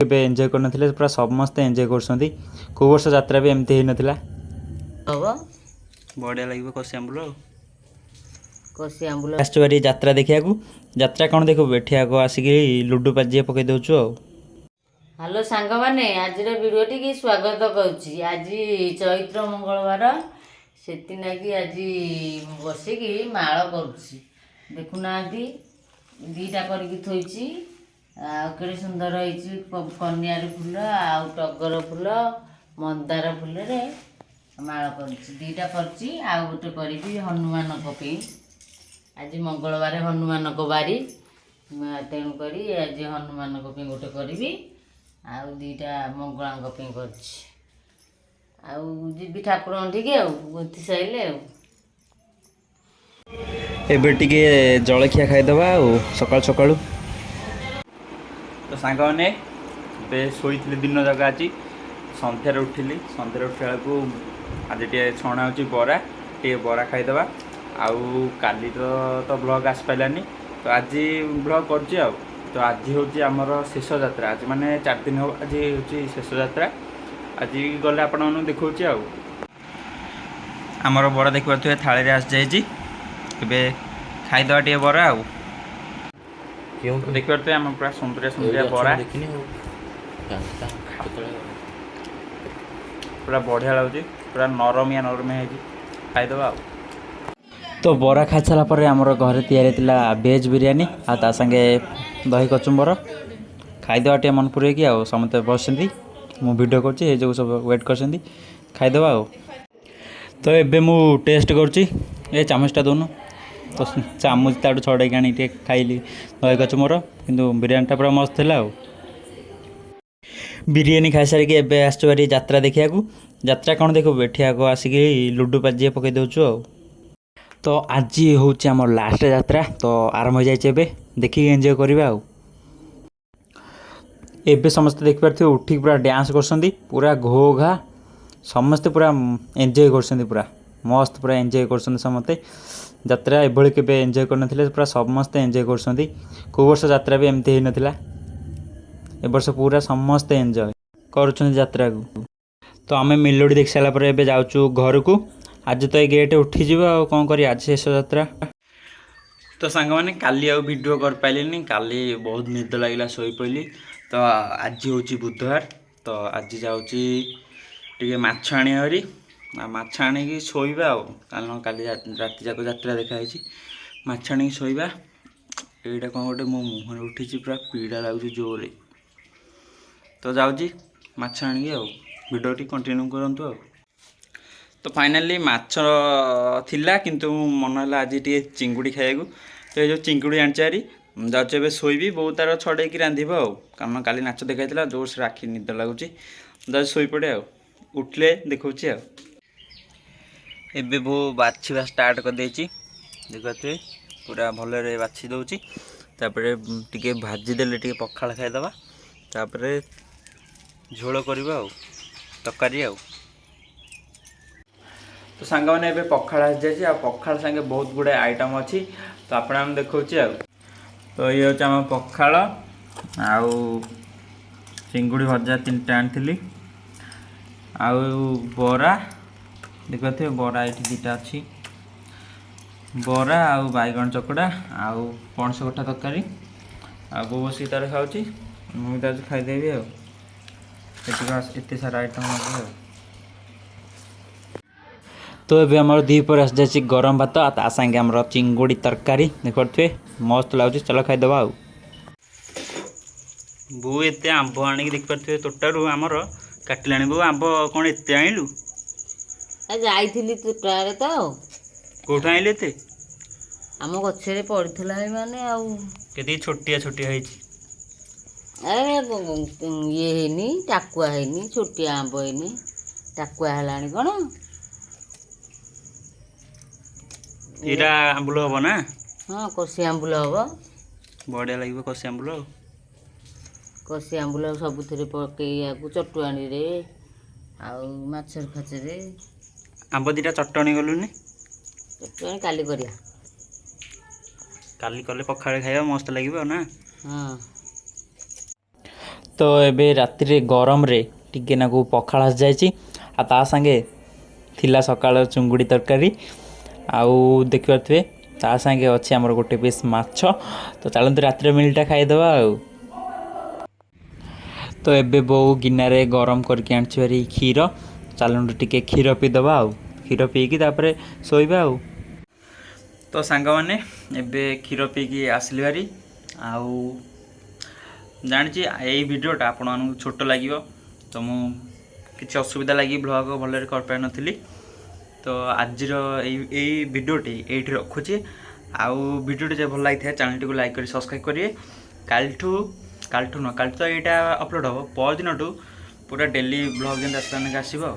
କେବେ ଏନ୍ଜୟ କରିନଥିଲେ ପୁରା ସମସ୍ତେ ଏନ୍ଜୟ କରୁଛନ୍ତି। କେଉଁ ବର୍ଷ ଯାତ୍ରା ବି ଏମିତି ହେଇନଥିଲା। ହବ ବଢ଼ିଆ ଲାଗିବ କଷି ଆମ୍ବୁଲ ଆଉ। କଷି ଆମ୍ବୁଲ ଆସିଛୁ ବାରି ଯାତ୍ରା ଦେଖିବାକୁ। ଯାତ୍ରା କ'ଣ ଦେଖିବୁ ଏଠି ଆଗ ଆସିକି ଲୁଡ଼ୁ ପାଜିଏ ପକାଇ ଦେଉଛୁ ଆଉ। ହ୍ୟାଲୋ ସାଙ୍ଗମାନେ, ଆଜିର ଭିଡ଼ିଓଟିକି ସ୍ୱାଗତ କରୁଛି। ଆଜି ଚୈତ୍ର ମଙ୍ଗଳବାର, ସେଥିଲାଗି ଆଜି ବସିକି ମାଳ କରୁଛି। ଦେଖୁନାହାନ୍ତି ଦୁଇଟା କରିକି ଥୋଇଛି। ଆଉ କେଡ଼େ ସୁନ୍ଦର ହେଇଛି କନିଆରୀ ଫୁଲ ଆଉ ଟଗର ଫୁଲ ମନ୍ଦାର ଫୁଲରେ ମାଳ କରିଛି। ଦୁଇଟା କରିଛି, ଆଉ ଗୋଟେ କରିବି ହନୁମାନଙ୍କ ପାଇଁ। ଆଜି ମଙ୍ଗଳବାର ହନୁମାନଙ୍କ ବାରି, ତେଣୁକରି ଆଜି ହନୁମାନଙ୍କ ପାଇଁ ଗୋଟେ କରିବି, ଆଉ ଦୁଇଟା ମଙ୍ଗଳାଙ୍କ ପାଇଁ କରିଛି। ଆଉ ଯିବି ଠାକୁରଙ୍କ ଠିକି ଆଉ ଗୁନ୍ଥି ସାଇଲେ ଆଉ। ଏବେ ଟିକେ ଜଳଖିଆ ଖାଇଦେବା ଆଉ ସକାଳୁ ସକାଳୁ। ତ ସାଙ୍ଗମାନେ ଏବେ ଶୋଇଥିଲି ଦିନ ଯାକ। ଆଜି ସନ୍ଧ୍ୟାରେ ଉଠିଲି। ସନ୍ଧ୍ୟାରେ ଉଠିଲା ବେଳକୁ ଆଜି ଟିକେ ଛଣା ହେଉଛି ବରା। ଟିକେ ବରା ଖାଇଦେବା। ଆଉ କାଲି ତ ବ୍ଲଗ୍ ଆସିପାରିଲାନି, ତ ଆଜି ବ୍ଲଗ୍ କରୁଛି ଆଉ। ତ ଆଜି ହେଉଛି ଆମର ଶେଷ ଯାତ୍ରା। ଆଜି ମାନେ 4 ଦିନ ହେବ ଆଜି ହେଉଛି ଶେଷ ଯାତ୍ରା। ଆଜି ଗଲେ ଆପଣମାନଙ୍କୁ ଦେଖାଉଛି ଆଉ। ଆମର ବରା ଦେଖିପାରୁଥିବେ ଥାଳିରେ ଆସିଯାଇଛି। ଏବେ ଖାଇଦେବା ଟିକେ ବରା ଆଉ। ଦେଖିପାରୁଥିବେ ଆମ ପୁରା ସୁନ୍ଦରିଆ ସୁନ୍ଦରିଆ ବରା, ପୁରା ବଢ଼ିଆ ଲାଗୁଛି। ପୁରା ନରମିଆ ନରମିଆ ହେଇଛି। ଖାଇଦେବା ଆଉ। ତ ବରା ଖାଇସାରିଲା ପରେ ଆମର ଘରେ ତିଆରି ହେଇଥିଲା ଭେଜ୍ ବିରିୟାନୀ, ଆଉ ତା ସାଙ୍ଗେ ଦହି କଚୁମ୍ବର। ଖାଇଦେବା ଟିକେ ମନେ ପୁରେଇକି ଆଉ। ସମସ୍ତେ ବସିଛନ୍ତି, ମୁଁ ଭିଡ଼ିଓ କରୁଛି, ଏଇ ଯୋଗୁଁ ସବୁ ୱେଟ୍ କରିଛନ୍ତି। ଖାଇଦେବା ଆଉ। ତ ଏବେ ମୁଁ ଟେଷ୍ଟ କରୁଛି। ଏ ଚାମଚଟା ଦେଉନୁ। ତ ଚାମଚ ତାଠୁ ଛଡ଼େଇକି ଆଣି ଟିକେ ଖାଇଲି ଦହି କଚୁମ୍ବର, କିନ୍ତୁ ବିରିୟାନୀଟା ପୁରା ମସ୍ତ ଥିଲା ଆଉ। ବିରିୟାନୀ ଖାଇସାରିକି ଏବେ ଆସିଛୁ ଭାରି ଯାତ୍ରା ଦେଖିବାକୁ। ଯାତ୍ରା କ'ଣ ଦେଖିବୁ ଏଠି ଆଗ ଆସିକି ଲୁଡ଼ୁ ପାଜିଏ ପକାଇ ଦେଉଛୁ ଆଉ। ତ ଆଜି ହେଉଛି ଆମର ଲାଷ୍ଟ ଯାତ୍ରା, ତ ଆରମ୍ଭ ହୋଇଯାଇଛି। ଏବେ ଦେଖିକି ଏନ୍ଜୟ କରିବା ଆଉ। ଏବେ ସମସ୍ତେ ଦେଖିପାରୁଥିବେ ଉଠିକି ପୁରା ଡ୍ୟାନ୍ସ କରୁଛନ୍ତି, ପୁରା ଘୋ ଘା। ସମସ୍ତେ ପୁରା ଏନ୍ଜୟ କରୁଛନ୍ତି, ପୁରା ମସ୍ତ ପୁରା ଏନ୍ଜୟ କରୁଛନ୍ତି ସମସ୍ତେ। ଯାତ୍ରା ଏଭଳି କେବେ ଏନ୍ଜୟ କରିନଥିଲେ, ପୁରା ସମସ୍ତେ ଏନ୍ଜୟ କରୁଛନ୍ତି। କେଉଁ ବର୍ଷ ଯାତ୍ରା ବି ଏମିତି ହେଇନଥିଲା। ଏ ବର୍ଷ ପୁରା ସମସ୍ତେ ଏନ୍ଜୟ କରୁଛନ୍ତି ଯାତ୍ରାକୁ। ତ ଆମେ ମେଲୋଡ଼ି ଦେଖି ସାରିଲା ପରେ ଏବେ ଯାଉଛୁ ଘରକୁ। ଆଜି ତ ଏଇ ଗେଟ୍ ଉଠିଯିବ ଆଉ କ'ଣ କରିବା, ଆଜି ଶେଷ ଯାତ୍ରା। ତ ସାଙ୍ଗମାନେ କାଲି ଆଉ ଭିଡ଼ିଓ କରିପାରିଲିନି। କାଲି ବହୁତ ନିଦ ଲାଗିଲା, ଶୋଇପଡ଼ିଲି। ତ ଆଜି ହେଉଛି ବୁଧବାର, ତ ଆଜି ଯାଉଛି ଟିକେ ମାଛ ଆଣିବା ଭାରି। ଆଉ ମାଛ ଆଣିକି ଶୋଇବା ଆଉ, କାରଣ କାଲି ରାତି ଯାକ ଯାତ୍ରା ଦେଖା ହେଇଛି। ମାଛ ଆଣିକି ଶୋଇବା। ଏଇଟା କ'ଣ ଗୋଟେ ମୋ ମୁହଁରେ ଉଠିଛି, ପୁରା ପୀଡ଼ା ଲାଗୁଛି ଜୋରରେ। ତ ଯାଉଛି ମାଛ ଆଣିକି ଆଉ। ଭିଡ଼ିଓଟି କଣ୍ଟିନ୍ୟୁ କରନ୍ତୁ ଆଉ। ତ ଫାଇନାଲି ମାଛ ଥିଲା, କିନ୍ତୁ ମନ ହେଲା ଆଜି ଟିକେ ଚିଙ୍ଗୁଡ଼ି ଖାଇବାକୁ। ତ ଏ ଯେଉଁ ଚିଙ୍ଗୁଡ଼ି ଆଣିଛି ଭାରି, ଯାଉଛି ଏବେ ଶୋଇବି। ବୋଉ ତାର ଛଡ଼େଇକି ରାନ୍ଧିବ ଆଉ, କାରଣ କାଲି ନାଚ ଦେଖାଇଥିଲା ଜୋରସରେ ଆଖି ନିଦ ଲାଗୁଛି। ଯାଉଛି ଶୋଇପଡ଼େ ଆଉ, ଉଠିଲେ ଦେଖାଉଛି ଆଉ। ଏବେ ବୋଉ ବାଛିବା ଷ୍ଟାର୍ଟ କରିଦେଇଛି, ଦେଖିପାରୁଥିବେ ପୁରା ଭଲରେ ବାଛି ଦେଉଛି। ତାପରେ ଟିକେ ଭାଜିଦେଲେ ଟିକେ ପଖାଳ ଖାଇଦେବା, ତାପରେ ଝୋଳ କରିବା ଆଉ, ତରକାରୀ ଆଉ। ତ ସାଙ୍ଗମାନେ ଏବେ ପଖାଳ ଆସିଯାଇଛି, ଆଉ ପଖାଳ ସାଙ୍ଗେ ବହୁତ ଗୁଡ଼ାଏ ଆଇଟମ୍ ଅଛି, ତ ଆପଣଙ୍କୁ ଦେଖାଉଛି ଆଉ। ତ ଇଏ ହେଉଛି ଆମ ପଖାଳ, ଆଉ ଚିଙ୍ଗୁଡ଼ି ଭଜା 3ଟା ଆଣିଥିଲି, ଆଉ ବରା ଦେଖିପାରୁଥିବେ, ବରା ଏଇଠି 2ଟା ଅଛି। ବରା ଆଉ ବାଇଗଣ ଚକଟା, ଆଉ ପଣସ କଠା ତରକାରୀ। ଆଉ ବୋଉ ବସିକି ତାର ଖାଉଛି, ମୁଁ ବି ଯାଉଛି ଖାଇଦେବି ଆଉ। ଏତେ ସାରା ଆଇଟମ୍ ଅଛି ଆଉ। ତ ଏବେ ଆମର ଦ୍ୱିପହରେ ଆସିଯାଇଛି ଗରମ ଭାତ, ଆଉ ତା ସାଙ୍ଗେ ଆମର ଚିଙ୍ଗୁଡ଼ି ତରକାରୀ ଦେଖିପାରୁଥିବେ, ମସ୍ତ ଲାଗୁଛି। ଚାଲ ଖାଇଦେବା ଆଉ। ବୋଉ ଏତେ ଆମ୍ବ ଆଣିକି ଦେଖିପାରୁଥିବେ ତୋଟାରୁ ଆମର କାଟିଲାଣି। ବୋଉ ଆମ୍ବ କ'ଣ ଏତେ ଆଣିଲୁ? ଯାଇଥିଲି ତୋଟାରେ ତ। କେଉଁଠୁ ଆଣିଲୁ ଏତେ? ଆମ ଗଛରେ ପଡ଼ିଥିଲା ମାନେ ଆଉ। କେତିକି ଛୋଟିଆ ଛୋଟିଆ ହେଇଛି। ଇଏ ହେଇନି, ଟାକୁଆ ହେଇନି, ଛୋଟିଆ ଆମ୍ବ ହେଇନି, ଟାକୁଆ ହେଲାଣି କ'ଣ। ଏଇଟା ଆମ୍ବୁଲ ହବ ନା? ହଁ, କଷି ଆମ୍ବୁଲ ହବ। ବଢ଼ିଆ ଲାଗିବ କଷି ଆମ୍ବୁଲ ଆଉ। କଷି ଆମ୍ବୁଲ ସବୁଥିରେ ପକେଇବାକୁ, ଚଟୁଆଣୀରେ ଆଉ ମାଛ ଫାଛରେ। ଆମ୍ବ 2ଟା ଚଟଣି କଲୁନି? ଚଟୁଆଣି କାଲି କରିବା। କାଲି କଲେ ପଖାଳରେ ଖାଇବା ମସ୍ତ ଲାଗିବ ନା? ହଁ। तो एबे राति रे गरम रे टिके नाकू पखाल आस जाइछि आ ता संगे थिला सकाळ चुंगुड़ी तरकारी आउ देखि पारथ्वे ता संगे अछि हमर गोटे पीस माछ। तो चलନ୍ତୁ राति मिलटा खाइदेवा आउ। तो एबे बो गिनारे गरम करके आछि भारी क्षीर चलନ୍ତୁ टिके क्षीर पीदेवा आउ क्षीर पीकी तापरे सोइबा आउ। तो सांग माने एबे क्षीर पीकी आसली भारी आउ जानी यही भिडियोटा आपण छोट लगे तो मु किसी असुविधा लगी ब्लॉग भलरे कर पाई नथिली। तो आज भिडियोटी ये रखुची आउ भिडियोटी जब भल लगी चैनल को लाइक कर सब्सक्राइब करिए। काल तो यहाँ अपलोड हम परदिन पूरा डेली ब्लॉग जेन आसो